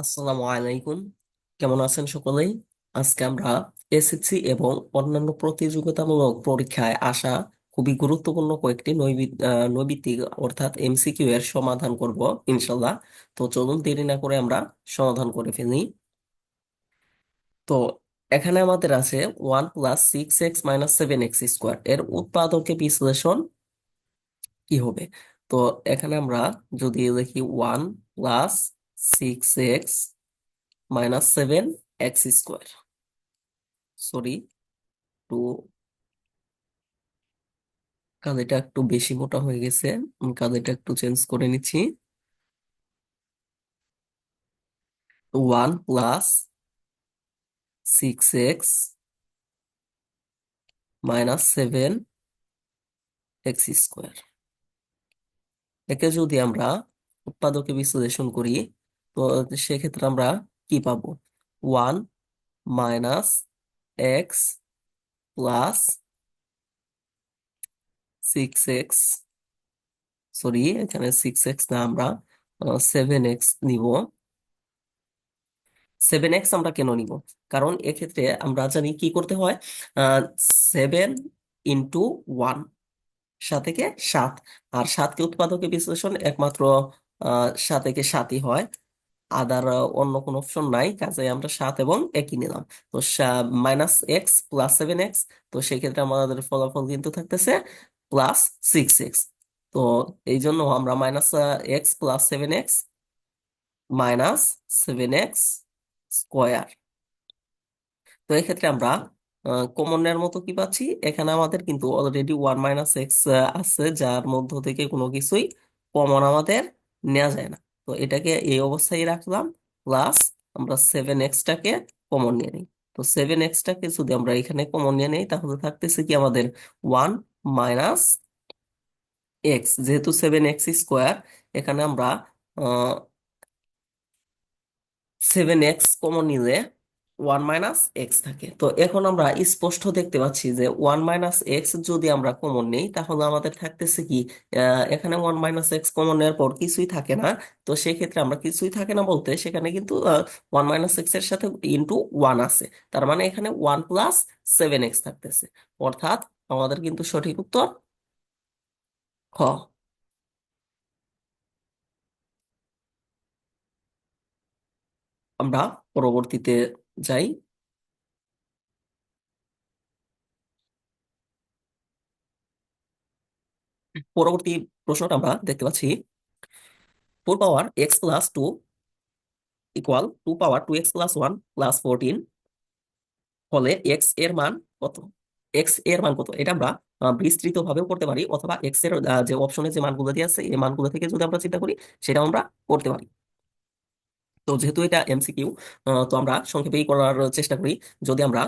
আসসালামু আলাইকুম। কেমন আছেন সকলেই? আজকে আমরা এসএসসি এবং অন্যান্য প্রতিযোগিতামূলক পরীক্ষায় আসা খুবই গুরুত্বপূর্ণ কয়েকটি নৈবিত্তিক অর্থাৎ এমসিকিউ এর সমাধান করব ইনশাল্লাহ। তো চলুন দেরি না করে আমরা সমাধান করে ফেলি। তো এখানে আমাদের আছে 1 + 6x - 7x² এর উৎপাদকে বিশ্লেষণ কি হবে। তো এখানে আমরা যদি লিখি 1 + 6x - 7x², সরি, একটু কালিটা একটু বেশি মোটা হয়ে গেছে। আমি কালিটা একটু চেঞ্জ করে নিচ্ছি। 1 + 6x - 7x², একে যদি আমরা উৎপাদকে বিশ্লেষণ করি, তো সেক্ষেত্রে আমরা কি পাবো? 1 - x + 6x, সরি, এখানে 6x না, আমরা 7x নিব। 7x আমরা কেন নিব? কারণ এক্ষেত্রে আমরা জানি কি করতে হয়। 7 × 1, 7 × 7, আর 7কে উৎপাদকে বিশ্লেষণ একমাত্র 7 × 7ই হয়। আদার অন্য কোনো অপশন নাই, কাজে আমরা 7 এবং একই নিলাম। তো -x + 7x, তো সেই ক্ষেত্রে আমাদের ফলাফল কিন্তু থাকতেছে +6x। তো এই জন্য আমরা -x + 7x -7x²। তো এক্ষেত্রে আমরা কমনের মতো কি পাচ্ছি? এখানে আমাদের কিন্তু অলরেডি 1 - x আছে, যার মধ্য থেকে কোনো কিছুই কমন আমাদের নেওয়া যায় না। তো এটাকে এই অবস্থায় রাখলাম, প্লাস আমরা 7x-টাকে কমন নিয়ে নিই। তো 7x-টাকে যদি আমরা এখানে কমন নিয়ে নিই, তাহলে থাকতেছে কি আমাদের 1 - x, যেহেতু 7x², এখানে আমরা 7x কমন নিলে 1 - x থাকে। তো এখন আমরা স্পষ্ট দেখতে পাচ্ছি যে 1 - x যদি আমরা কমন নেই, তাহলে আমাদের থাকতেছে কি, এখানে 1 - x কমন নেওয়ার পর কিছুই থাকে না। তো সেক্ষেত্রে আমরা কিছুই থাকে না বলতে, সেখানে কিন্তু 1 - x এর সাথে *1 আছে। তার মানে এখানে 1 + 7x থাকতেছে। অর্থাৎ আমাদের কিন্তু সঠিক উত্তর খ। আমরা পরবর্তীতে যাই। পরবর্তী প্রশ্নটা আমরা দেখতে পাচ্ছি, 4 × x + 2 = 2 × 2x + 1 + 14 হলে এক্স এর মান কত? এক্স এর মান কত, এটা আমরা বিস্তৃত ভাবেও করতে পারি, অথবা এক্স এর যে অপশনে যে মানগুলো দিয়ে আছে, এই মানগুলো থেকে যদি আমরা চিন্তা করি, সেটাও আমরা করতে পারি। তো যেহেতু এটা এমসিকিউ, তো আমরা সংক্ষেপেই করার চেষ্টা করি। যদি আমরা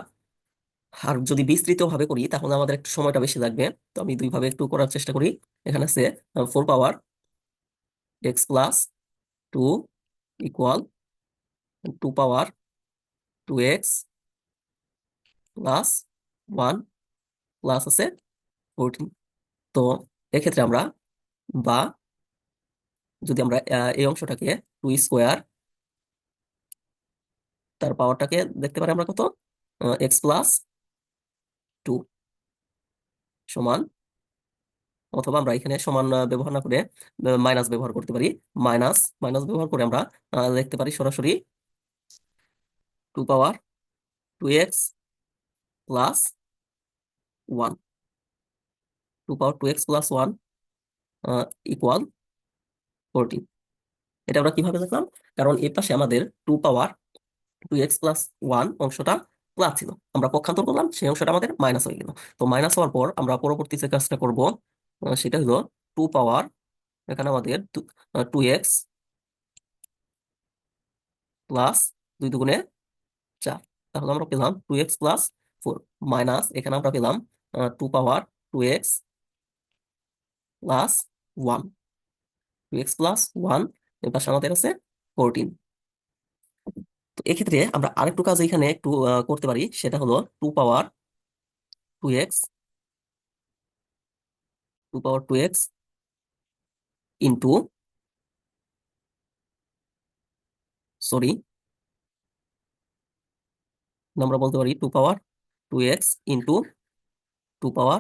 আর যদি বিস্তৃত ভাবে করি, তাহলে আমাদের একটু সময়টা বেশি লাগবে। তো আমি দুই ভাবে একটু করার চেষ্টা করি। এখানে আছে 4 × x + 2 = 2 × 2x + 1 প্লাস আছে 14। তো এক্ষেত্রে আমরা, বা যদি আমরা এই অংশটাকে 2² তার পাওয়ারটাকে দেখতে পারি আমরা কত, x + 2 সমান, অথবা আমরা এখানে সমান ব্যবহার না করে মাইনাস ব্যবহার করতে পারি। মাইনাস মাইনাস ব্যবহার করে আমরা লিখতে পারি সরাসরি 2 × 2x + 1, 2 × 2x + 1 = 14। এটা আমরা কিভাবে দেখলাম? কারণ এর পাশে আমাদের 2 × 2x + 1 অংশটা প্লাস ছিল, আমরা পক্ষান্তর করলাম, সেই অংশটা আমাদের মাইনাস হয়ে গেল। তো মাইনাস হওয়ার পর আমরা পরবর্তী যে কাজটা করব, সেটা হলো 2 পাওয়ার, এখানে আমাদের 2x প্লাস 2 × 2 = 4। তাহলে আমরা পেলাম 2x + 4, মাইনাস এখানে আমরা পেলাম 2 × 2x + 1, 2x + 1, এর পাশে আমাদের আছে 14। তো এক্ষেত্রে আমরা আরেকটু কাজ এখানে একটু করতে পারি, সেটা হলো 2 × 2x ইন্টু, সরি, আমরা বলতে পারি 2 power 2x into 2 power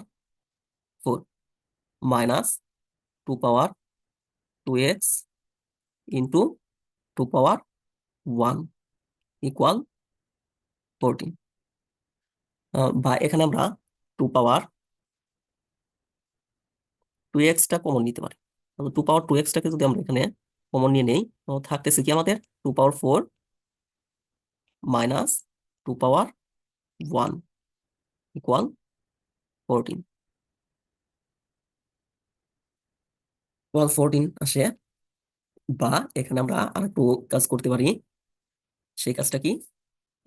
4 minus 2 power 2x into 2 power 1 equal 14। বা এখানে আমরা 2 power 2x টা কমন নিতে পারি। 2 power 2x টাকে যদি আমরা এখানে কমন নিয়ে নেই, তো থাকতেছে কি আমাদের 2 power 4 মাইনাস 2 power 1 ইকুয়াল 14। 14 আসে। বা এখানে আমরা আর একটু কাজ করতে পারি। সেই কাজটা কি,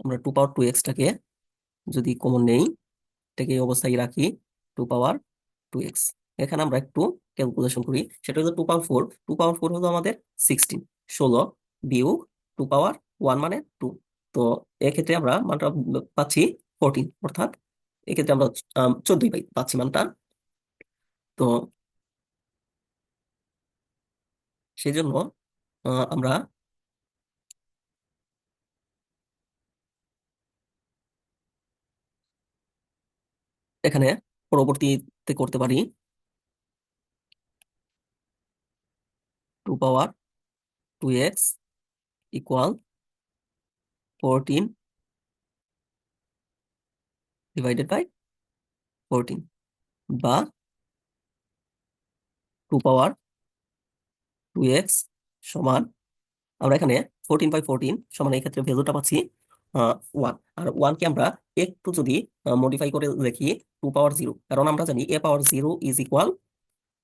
আমরা 2 power 2x টাকে যদি কমন নেই, এটাকে এই অবস্থায় রাখি 2 power 2x। এখানে আমরা একটু ক্যালকুলেশন করি, সেটা হলো 2 power 4, 2 power 4 হলো আমাদের 16, 16 বিয়োগ 2 power 1 মানে 2। তো এক্ষেত্রে আমরা মানটা পাচ্ছি 14, অর্থাৎ এক্ষেত্রে আমরা 14 পাচ্ছি মানটা। তো সেই জন্য আমরা এখানে পরবর্তীতে করতে পারি 2 power 2x equal 14 divided by 14, বা 2 power 2x সমান, আমরা এখানে 14/14 সমান এই ক্ষেত্রে ভ্যালুটা পাচ্ছি 1। আর 1 কে আমরা একটু যদি মডিফাই করে লিখি 2 power 0, কারণ আমরা জানি a power 0 ইজ ইকুয়াল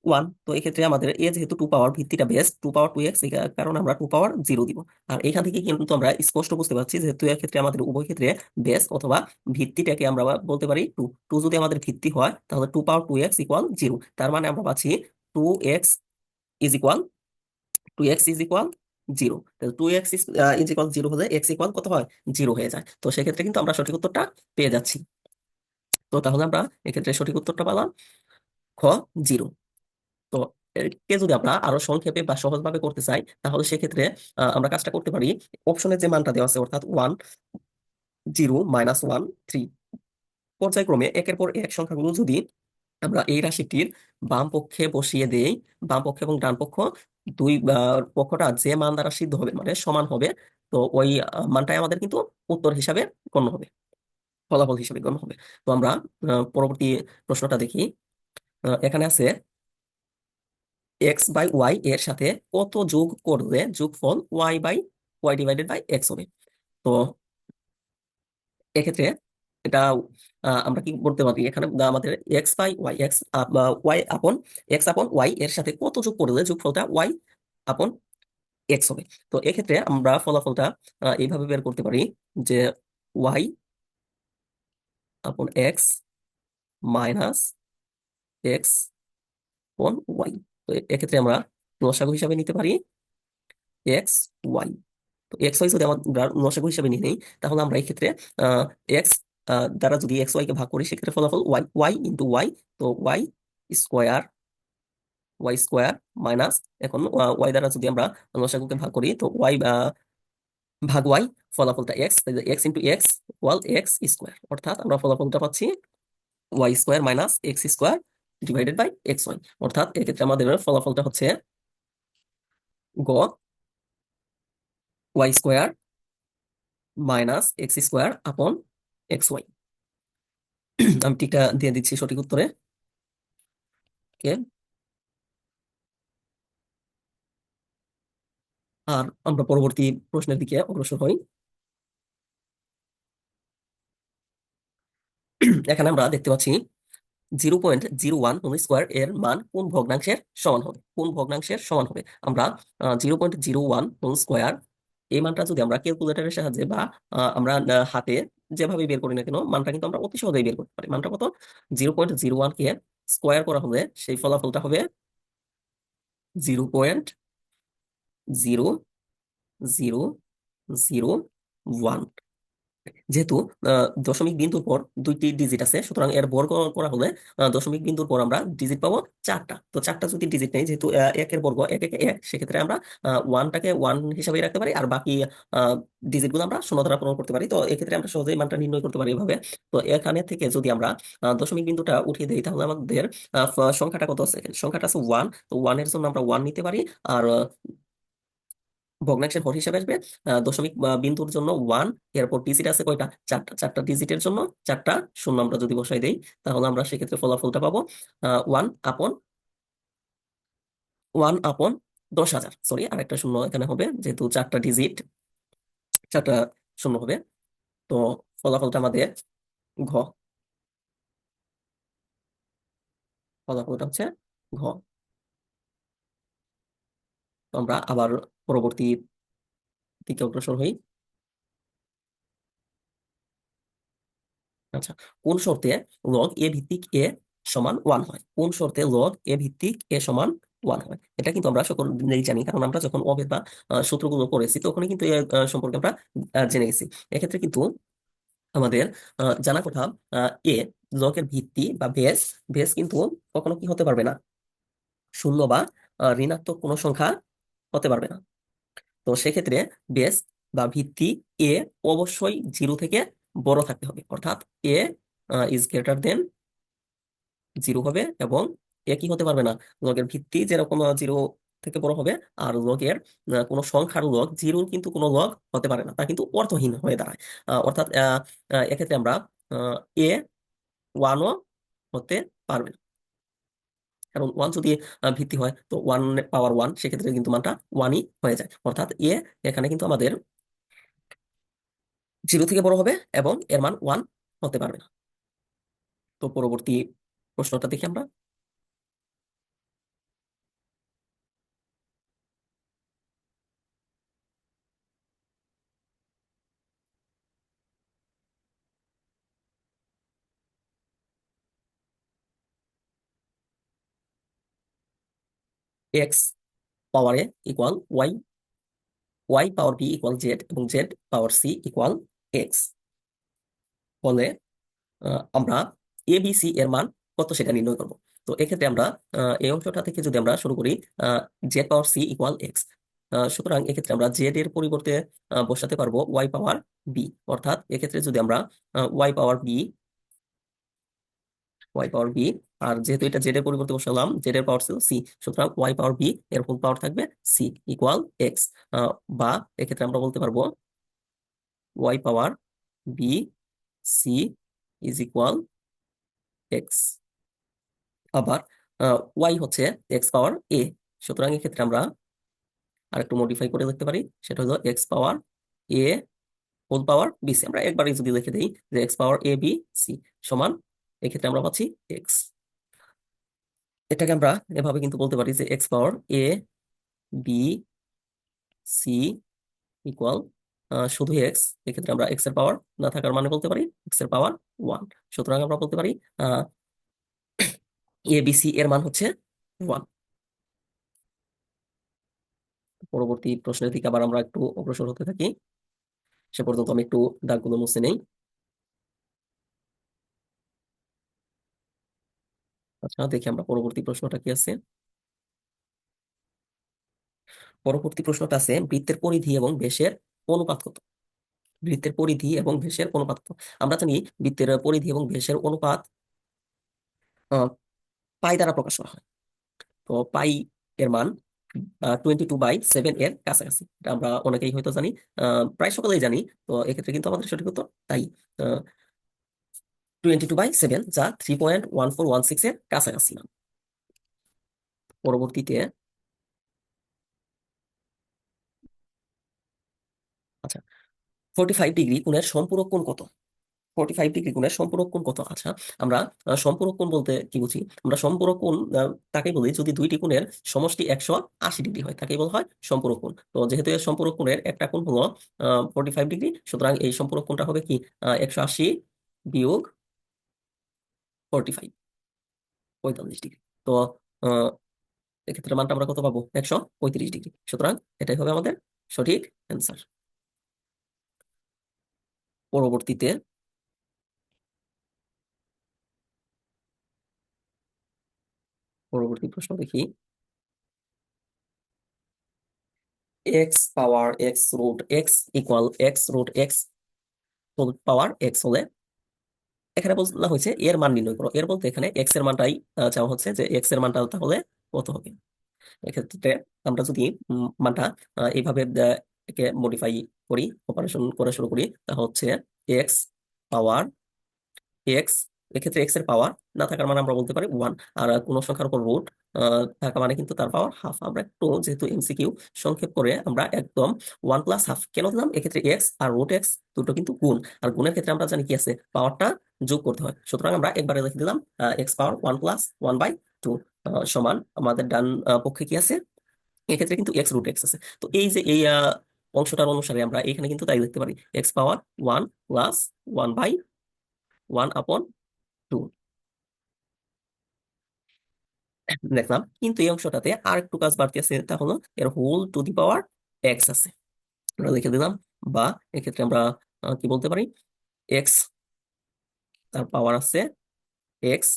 1। তো এক্ষেত্রে আমাদের এ যেহেতু 2 পাওয়ার, ভিত্তিটা বেস 2 power 2x, এই কারণে আমরা 2 power 0 দিব। আর এখান থেকে কিন্তু আমরা স্পষ্ট বুঝতে পারছি যেহেতু এক্ষেত্রে আমাদের উভয় ক্ষেত্রে বেস অথবা ভিত্তিটাকে আমরা বলতে পারি 2। 2 যদি আমাদের ভিত্তি হয় তাহলে 2 power 2x ইকুয়াল 0। তার মানে আমরা পাচ্ছি 2x is equal 2x is equal 0। 2x is equal 0 হলে x ইকুয়াল কত হয়, 0 হয়ে যায়। তো সেক্ষেত্রে কিন্তু আমরা সঠিক উত্তরটা পেয়ে যাচ্ছি। তো তাহলে আমরা এক্ষেত্রে সঠিক উত্তরটা পেলাম খ, 0। তো একে যদি আমরা আরো সংক্ষেপে বা সহজভাবে করতে চাই, তাহলে সেক্ষেত্রে আমরা কাজটা করতে পারি। অপশনে যে মানটা দেওয়া আছে, অর্থাৎ 1 0 -1 3, পর্যায়ক্রমে একের পর এক সংখ্যাগুলো যদি আমরা এই রাশিটির বাম পক্ষে বসিয়ে দেই, বাম পক্ষ এবং ডান পক্ষ দুই পক্ষটা যে মান দ্বারা সিদ্ধ হবে মানে সমান হবে, তো ওই মানটাই আমাদের কিন্তু উত্তর হিসাবে গণ্য হবে, ফলাফল হিসাবে গণ্য হবে। তো আমরা পরবর্তী প্রশ্নটা দেখি। এখানে আছে x/y এর সাথে কত যোগ করলে যোগফল y/y ডিভাইডেড বাই x হবে। তো এক্ষেত্রে এটা আমরা কি বলতে পারি, এখানে আমাদের x/y, y এর সাথে কত যোগ করলে যোগফলটা y/x হবে। তো এক্ষেত্রে আমরা ফলাফলটা এইভাবে বের করতে পারি যে y/x মাইনাস x/y। তো এক্ষেত্রে আমরা লসাগু হিসাবে নিতে পারি x/y। তো x/y যদি আমরা লসাগু হিসাবে নিয়ে নেই, তাহলে আমরা এই ক্ষেত্রে এক্স দ্বারা যদি x/y কে ভাগ করি, সেক্ষেত্রে ফলাফল y তো y স্কোয়ার মাইনাস, এখন y দ্বারা যদি আমরা লসাগুকে ভাগ করি, তো y ভাগ y, ফলাফলটা x, x ইকুয়াল x²। অর্থাৎ আমরা ফলাফলটা পাচ্ছি y² minus x² divided by xy। অর্থাৎ এক্ষেত্রে আমাদের ফলাফলটা হচ্ছে গ, y² মাইনাস x² আপন xy। আমি টিকটা দিয়ে দিচ্ছি সঠিক উত্তরে। ওকে, আর আমরা পরবর্তী প্রশ্নের দিকে অগ্রসর হই। এখানে আমরা দেখতে পাচ্ছি 0.01 এর মান কোন ভগ্নাংশের সমান হবে, কোন ভগ্নাংশের সমান হবে। আমরা 0.01 এই মানটা যদি আমরা ক্যালকুলেটরের সাহায্যে বা আমরা হাতে যেভাবে বের করি না কেন, মানটা কিন্তু আমরা অতি সহজেই বের করতে পারি। মানটা কত, 0.01 কে স্কোয়ার করা হলে সেই ফলাফলটা হবে 0.0001। যেহেতু দশমিক বিন্দুর পর দুইটি ডিজিট আছে, সুতরাং এর বর্গ করা হলে দশমিক বিন্দুর পর আমরা ডিজিট পাবো চারটা। তো চারটা যদি ডিজিট নেই, যেহেতু একের বর্গ এক একে এক, সেক্ষেত্রে আমরা ওয়ানটাকে ওয়ান হিসাবে রাখতে পারি, আর বাকি ডিজিট গুলো আমরা শূন্য দ্বারা পূরণ করতে পারি। তো এক্ষেত্রে আমরা সহজেই মানটা নির্ণয় করতে পারি এভাবে। তো এখানে থেকে যদি আমরা দশমিক বিন্দুটা উঠিয়ে দিই, তাহলে আমাদের সংখ্যাটা কত আছে? সংখ্যাটা আছে ওয়ান। তো ওয়ানের জন্য আমরা ওয়ান নিতে পারি। আর ভগ্নাংশের হর হিসেবে আসবে দশমিক বিন্দুর জন্য ওয়ান। এরপর ডিজিট আছে কয়টা? চারটা। চারটা ডিজিটের জন্য চারটা শূন্য আমরা যদি বসাই দেই, তাহলে আমরা সেক্ষেত্রে ফলাফলটা পাবো ওয়ান আপন 10,000। সরি, আরেকটা শূন্য এখানে হবে, যেহেতু চারটা ডিজিট, চারটা শূন্য হবে। তো ফলাফলটা আমাদের ঘ। ফলাফলটা হচ্ছে ঘ। তো আমরা আবার পরবর্তী দিকে অগ্রসর হই। আচ্ছা, কোন শর্তে লগ এ ভিত্তিক এ সমান ওয়ান হয়? কোন শর্তে লগ এ ভিত্তিক এ সমান ওয়ান হয়? এটা কিন্তু আমরা সকলেই জানি, কারণ আমরা যখন অভেদ বা সূত্রগুলো করেছি তখনই কিন্তু এর সম্পর্কে আমরা জেনে গেছি। এক্ষেত্রে কিন্তু আমাদের জানা কথা, এ লগের ভিত্তি বা বেস, বেস কিন্তু কখনো কি হতে পারবে না? শূন্য বা ঋণাত্মক কোনো সংখ্যা হতে পারবে না। তো সেক্ষেত্রে বেস বা ভিত্তি এ অবশ্যই জিরো থেকে বড় থাকতে হবে, অর্থাৎ এ ইজ গ্রেটার দেন জিরো হবে। এবং এ কি হতে পারবে না? লগের ভিত্তি যেরকম জিরো থেকে বড় হবে, আর লগের কোনো সংখ্যার লগ জিরোর কিন্তু কোনো লগ হতে পারে না, তা কিন্তু অর্থহীন হয়ে দাঁড়ায়। অর্থাৎ এক্ষেত্রে আমরা এ ওয়ানও হতে পারবে না, কারণ ওয়ান যদি ভিত্তি হয়, তো ওয়ান পাওয়ার ওয়ান, সেক্ষেত্রে কিন্তু মানটা ওয়ানই হয়ে যায়। অর্থাৎ এখানে কিন্তু আমাদের জিরো থেকে বড় হবে এবং এর মান ওয়ান হতে পারবে না। তো পরবর্তী প্রশ্নটা দেখি আমরা। এক্স পাওয়ার এ equal Y, Y power B equal Z, এবং জেড পাওয়ার সি ইকুয়াল এক্স হলে আমরা এ বি সি এর মান কত সেটা নির্ণয় করব। তো এক্ষেত্রে আমরা এই অংশটা থেকে যদি আমরা শুরু করি, জেড পাওয়ার সি ইকুয়াল এক্স, সুতরাং এক্ষেত্রে আমরা জেড এর পরিবর্তে বসাতে পারবো ওয়াই পাওয়ার বি। অর্থাৎ এক্ষেত্রে যদি আমরা Y power B, Y power B, আর যেহেতু এটা জেড এর পরিবর্তে বসালাম, জেড এর পাওয়ার ছিল সি, সুতরাং ওয়াই পাওয়ার বি এর হোল পাওয়ার থাকবে সি ইকুয়াল এক্স। বা এক্ষেত্রে আমরা বলতে পারবো Y power B C is equal X. আবার ওয়াই হচ্ছে এক্স পাওয়ার এ, সুতরাং এক্ষেত্রে আমরা আরেকটু মডিফাই করে লিখতে পারি, সেটা হলো এক্স পাওয়ার এ হোল পাওয়ার বি সি। আমরা একবারই যদি লিখে দিই যে x power A B C সমান, এক্ষেত্রে আমরা পাচ্ছি এক্স। এটাকে আমরা এভাবে কিন্তু বলতে পারি যে x power A B C equal শুধু এক্স। এক্ষেত্রে আমরা এক্স এর পাওয়ার না থাকার মানে বলতে পারি এক্স এর পাওয়ার ওয়ান। সুতরাং আমরা বলতে পারি এ বি সি এর মান হচ্ছে ওয়ান। পরবর্তী প্রশ্নের দিকে আবার আমরা একটু অগ্রসর হতে থাকি। সে পর্যন্ত আমি একটু দাগগুলো মুছে নেই। আচ্ছা, দেখি আমরা পরবর্তী প্রশ্নটা কি আছে। পরবর্তী প্রশ্নটা আছে, বৃত্তের পরিধি এবং ব্যাসের অনুপাত কত? বৃত্তের পরিধি এবং ব্যাসের অনুপাত কত? আমরা জানি বৃত্তের পরিধি এবং ব্যাসের অনুপাত পাই দ্বারা প্রকাশ করা হয়। তো পাই এর মান 22/7 এর কাছাকাছি, এটা আমরা অনেকেই হয়তো জানি, প্রায় সকলেই জানি। তো এক্ষেত্রে কিন্তু আমাদের সঠিক উত্তর তাই 22/7, যা 3.1416 এর কাছাকাছি। পরবর্তীতে আচ্ছা, 45 ডিগ্রি কোণের সম্পূরক কোণ কত? 45 ডিগ্রি কোণের সম্পূরক কোণ কত? আচ্ছা, আমরা সম্পূরক কোণ বলতে কি বুঝি? আমরা সম্পূরক কোণ তাকে বলি যদি দুইটি কোণের সমষ্টি 180 ডিগ্রি হয়, তাকেই বলা হয় সম্পূরক কোণ। তো যেহেতু এর সম্পূরক কোণের একটা কোণ হলো 45 ডিগ্রি, সুতরাং এই সম্পূরক কোণটা হবে কি 180 বিয়োগ 45, 45 ডিগ্রি। তো আহ, এক্ষেত্রে মানটা আমরা কত পাবো? 135 ডিগ্রি। সুতরাং এটাই হবে আমাদের সঠিক অ্যান্সার। পরবর্তীতে পরবর্তী প্রশ্ন দেখি, x power x root x equal x root x whole power x হলে এখানে বলা হয়েছে এর মান নির্ণয় করো। এর বলতে এখানে এক্স এর মানটাই চাওয়া হচ্ছে, যে এক্স এর মানটা তাহলে কত হবে। এক্ষেত্রে আমরা যদি মানটা এইভাবে একে মডিফাই করি, অপারেশন করা শুরু করি, তা হচ্ছে এক্স পাওয়ার এক্স, এক্ষেত্রে এক্স এর পাওয়ার না থাকার মানে আমরা বলতে পারি 1, আর কোন সংখ্যার উপর রুট থাকা মানে কিন্তু তার পাওয়ার হাফ। আমরা একটু যেহেতু এমসিকিউ সংক্ষেপ করে আমরা একদম 1+12 কেন দিলাম, এক্ষেত্রে এক্স আর রুট এক্স দুটো কিন্তু গুণ, আর গুণের ক্ষেত্রে আমরা জানি কি আছে, পাওয়ারটা যোগ করতে হয়। সুতরাং আমরা একবারে লিখে দিলাম এক্স পাওয়ার 1+1/2 সমান আমাদের ডান পক্ষে কি আছে, এক্ষেত্রে কিন্তু এক্স রুট এক্স আছে। তো এই যে এই অংশটার অনুসারে আমরা এখানে কিন্তু তাই লিখতে পারি এক্স পাওয়ার 1+1/1/2 দেখলাম। কিন্তু এই অংশটাতে আর একটু কাজ বাড়তি আছে, তা হলো এর whole to the power X আছে, আমরা লিখে দিলাম। বা এক্ষেত্রে আমরা কি বলতে পারি, এক্স তার পাওয়ার আছে এক্স,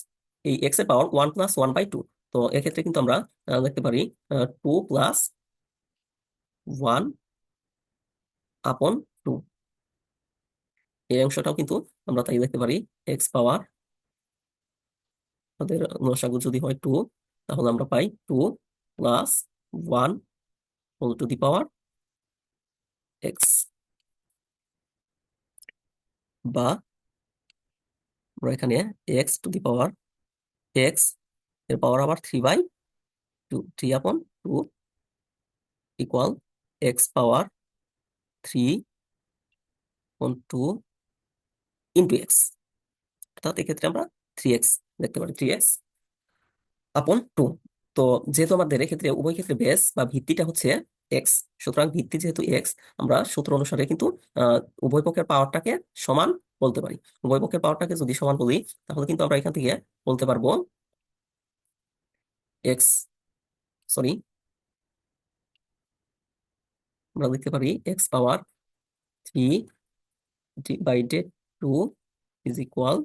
এই এক্স এর পাওয়ার 1+1/2। তো এক্ষেত্রে কিন্তু আমরা লিখতে পারি 2+1/2। এই অংশটাও কিন্তু আমরা তাই লিখতে পারি এক্স পাওয়ার, আমাদের লসাগু যদি হয় 2, তাহলে আমরা পাই 2+1 whole to the power X. বা আমরা এখানে X to the power X এর পাওয়ার আবার 3/2, 3/2 equal X power 3/2 into X, অর্থাৎ এক্ষেত্রে আমরা 3x দেখতে পারি, 3x/2। তো যেহেতু আমাদের এক্ষেত্রে উভয় ক্ষেত্রে বেস বা ভিত্তিটা হচ্ছে এক্স, সুতরাং ভিত্তি যেহেতু এক্স, আমরা সূত্র অনুসারে কিন্তু উভয় পক্ষের পাওয়ারটাকে সমান বলতে পারি। উভয় পক্ষের পাওয়ারটাকে যদি সমান বলি, তাহলে কিন্তু আমরা এখান থেকে বলতে পারবো এক্স, সরি, আমরা লিখতে পারি এক্স পাওয়ার 3/2 ইজ ইকুয়াল,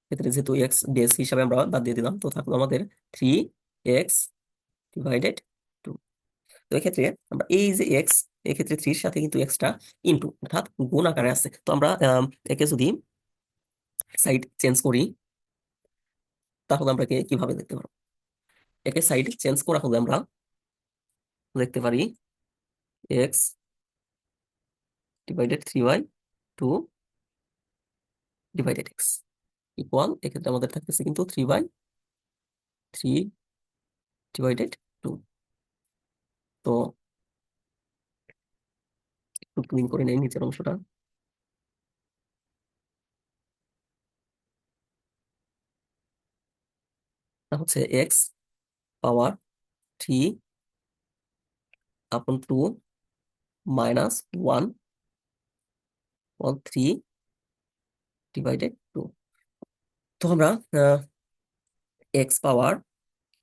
ক্ষেত্রে যেহেতু এক্স বেস হিসাবে আমরা বাদ দিয়ে দিলাম, তো থাকলো আমাদের 3x/2। তো এক্ষেত্রে আমরা এই যে এক্স, এক্ষেত্রে 3 এর সাথে কিন্তু এক্সট্রা ইনটু, অর্থাৎ গুণ আকারে আছে। তো আমরা একে যদি সাইড চেঞ্জ করি, তাহলে আমরা একে কিভাবে দেখতে পারবো, একে সাইড চেঞ্জ করা হলে আমরা দেখতে পারি x/3/2 ডিভাইডেড এক্স ইকুয়াল, এক্ষেত্রে আমাদের থাকতেছে কিন্তু 3/3/2। তো একটু ক্লিন করে নেই নিচের অংশটা। তা হচ্ছে এক্স পাওয়ার 3/2 -1 3/2। তো আমরা এক্স পাওয়ার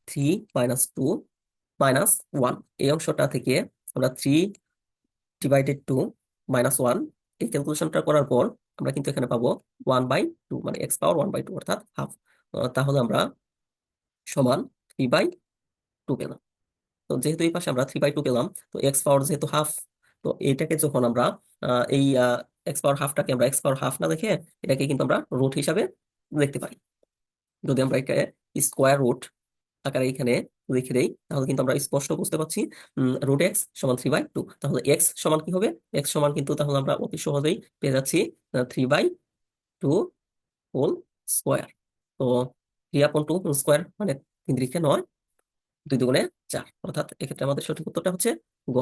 3-2 -1 এই অংশটা থেকে আমরা 3/2 -1 এই ক্যালকুলেশনটা করার পর আমরা কিন্তু এখানে পাবো 1/2, মানে এক্স পাওয়ার 1/2 অর্থাৎ হাফ। তাহলে আমরা সমান 3/2 পেলাম। তো যেহেতু এই পাশে আমরা 3/2 পেলাম, তো এক্স পাওয়ার যেহেতু হাফ, তো এটাকে যখন আমরা এই এক্স পাওয়ার হাফটাকে আমরা এক্স পাওয়ার হাফ না দেখে এটাকে কিন্তু আমরা রুট হিসাবে দেখতে পারি। যদি আমরা এটাকে স্কোয়ার রুট আকারে এখানে লিখে দেই, তাহলে কিন্তু আমরা স্পষ্ট বুঝতে পারছি রুট এক্স সমান 3/2। তাহলে এক্স সমান কি হবে, এক্স সমান কিন্তু তাহলে আমরা অতি সহজেই পেয়ে যাচ্ছি 3/2 হোল স্কোয়ার। তো 3/2 হোল স্কোয়ার মানে 3×9, 2×4, অর্থাৎ এক্ষেত্রে আমাদের সঠিক উত্তরটা হচ্ছে গ,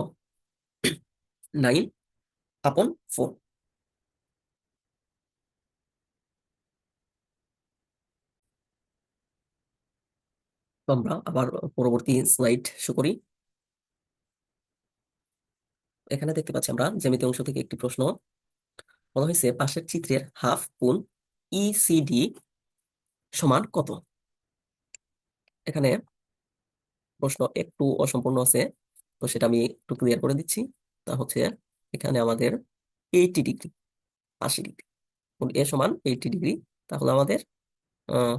9/4। তো আমরা আবার পরবর্তী স্লাইড শো করি। এখানে দেখতে পাচ্ছি আমরা জ্যামিতি অংশ থেকে একটি প্রশ্ন বলা হয়েছে, পাশের চিত্রের হাফ কোণ ইসিডি সমান কত। এখানে প্রশ্ন একটু অসম্পূর্ণ আছে, তো সেটা আমি একটু ক্লিয়ার করে দিচ্ছি। তা হচ্ছে এখানে আমাদের 80 ডিগ্রি, 80 ডিগ্রি, কোণ এ সমান 80 ডিগ্রি, তাহলে আমাদের আহ,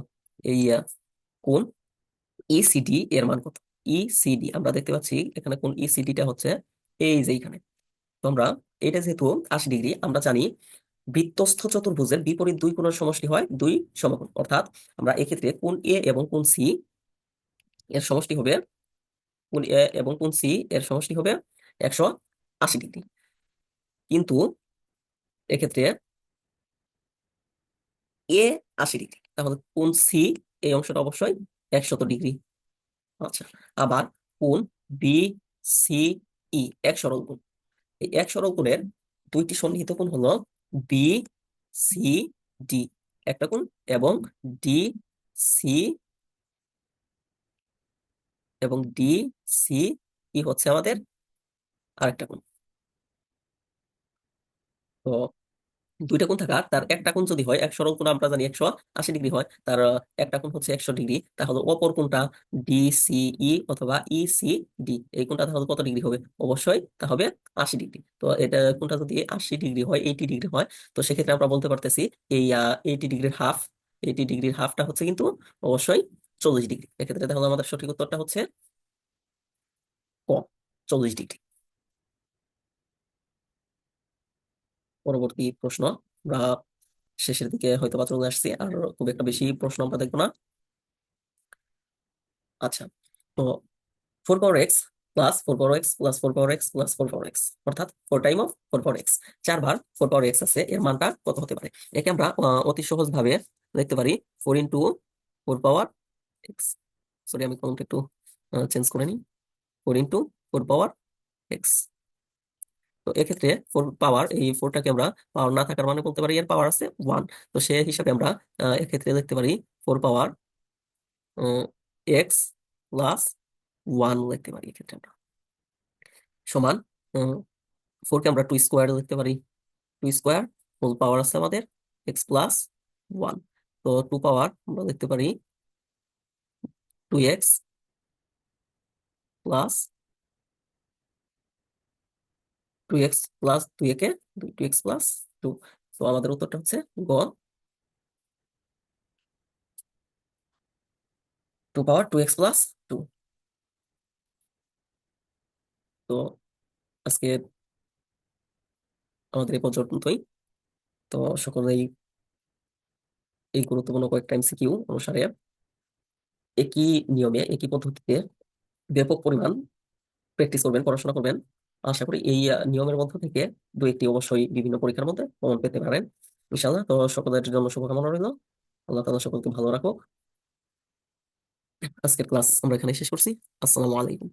এই কোণ ইসিডি এর মান কত? ইসিডি আমরা দেখতে পাচ্ছি এখানে কোণ ইসিডিটা হচ্ছে এই যে এইখানে। তো আমরা এটা যেহেতু 80 ডিগ্রি, আমরা জানি বৃত্তস্থ চতুর্ভুজের বিপরীত দুই কোণের সমষ্টি হয় দুই সমকোণ, অর্থাৎ আমরা এক্ষেত্রে কোণ এ এবং কোণ সি এর সমষ্টি হবে, কোণ এ এবং কোণ সি এর সমষ্টি হবে 180 ডিগ্রি। কিন্তু এক্ষেত্রে এ 80 ডিগ্রি, তাহলে কোণ সি এই অংশটা অবশ্যই 100 ডিগ্রি। আচ্ছা, আবার কোণ বি সি ই এক সরল কোণ, এই এক সরল কোণের দুইটি সন্নিহিত কোণ হলো বি সি ডি একটা কোণ, এবং D C D C E হচ্ছে আমাদের আরেকটা কোণ। তো দুইটা কোণ থাকার তার একটা কোণ যদি হয়, এক সরল কোণ আমরা জানি 180 ডিগ্রি হয়, তার একটা কোণ হচ্ছে 100 ডিগ্রি, তাহলে অপর কোণটা ডিসিই অথবা ইসিডি, এই কোণটা তাহলে কত ডিগ্রি হবে? অবশ্যই তা হবে 80 ডিগ্রি। তো এটা কোণটা যদি 80 ডিগ্রি হয়, 80 ডিগ্রি হয়, তো সেক্ষেত্রে আমরা বলতে পারতেছি এই 80 ডিগ্রির হাফ, 80 ডিগ্রির হাফটা হচ্ছে কিন্তু অবশ্যই 40 ডিগ্রি। এক্ষেত্রে তাহলে আমাদের সঠিক উত্তরটা হচ্ছে ক, 40 ডিগ্রি। পরবর্তী প্রশ্ন, আমরা শেষের দিকে হয়তো বা চলে আসছি, আর খুব একটা বেশি প্রশ্ন আমরা দেখবো না। আচ্ছা, তো 4 power x plus 4 power x plus 4 power x plus 4 power x, অর্থাৎ 4 time of 4 power x, 4 bar 4 power X আছে, এর মানটা কত হতে পারে? একে আমরা অতি সহজ ভাবে দেখতে পারি 4 ইন্টু 4 পাওয়ার এক্স। সরি, আমি কলমটা একটু চেঞ্জ করে নিই। 4 ইন্টু 4 পাওয়ার এক্স। তো এক্ষেত্রে ফোর পাওয়ার, এই ফোরটাকে আমরা পাওয়ার না থাকার মানে বলতে পারি এর পাওয়ার আছে 1। তো সে হিসাবে আমরা এক্ষেত্রে দেখতে পারি 4 পাওয়ার এক্স প্লাস 1 লিখতে পারি এক্ষেত্রে আমরা, সমান 4কে আমরা 2 স্কোয়ার লিখতে পারি। 2 স্কোয়ার হোল পাওয়ার আছে আমাদের x+1। তো 2 পাওয়ার আমরা লিখতে পারি 2x প্লাস 2x প্লাস 2 একে 2x+2। তো আমাদের উত্তরটা হচ্ছে গ, 2 পাওয়ার 2x+2। তো আজকে আমাদের এই পর্যন্তই। তো সকলেই এই গুরুত্বপূর্ণ কয়েকটা এমসিকিউ অনুসারে একই নিয়মে একই পদ্ধতিতে ব্যাপক পরিমাণ প্র্যাকটিস করবেন, পড়াশোনা করবেন। আশা করি এই নিয়মের মধ্য থেকে দু একটি অবশ্যই বিভিন্ন পরীক্ষার মধ্যে কমন পেতে পারেন ইনশাআল্লাহ। তো সকলের জন্য শুভকামনা রইল। আল্লাহ তাআলা সকলকে ভালো রাখুক। আজকের ক্লাস আমরা এখানে শেষ করছি। আসসালামু আলাইকুম।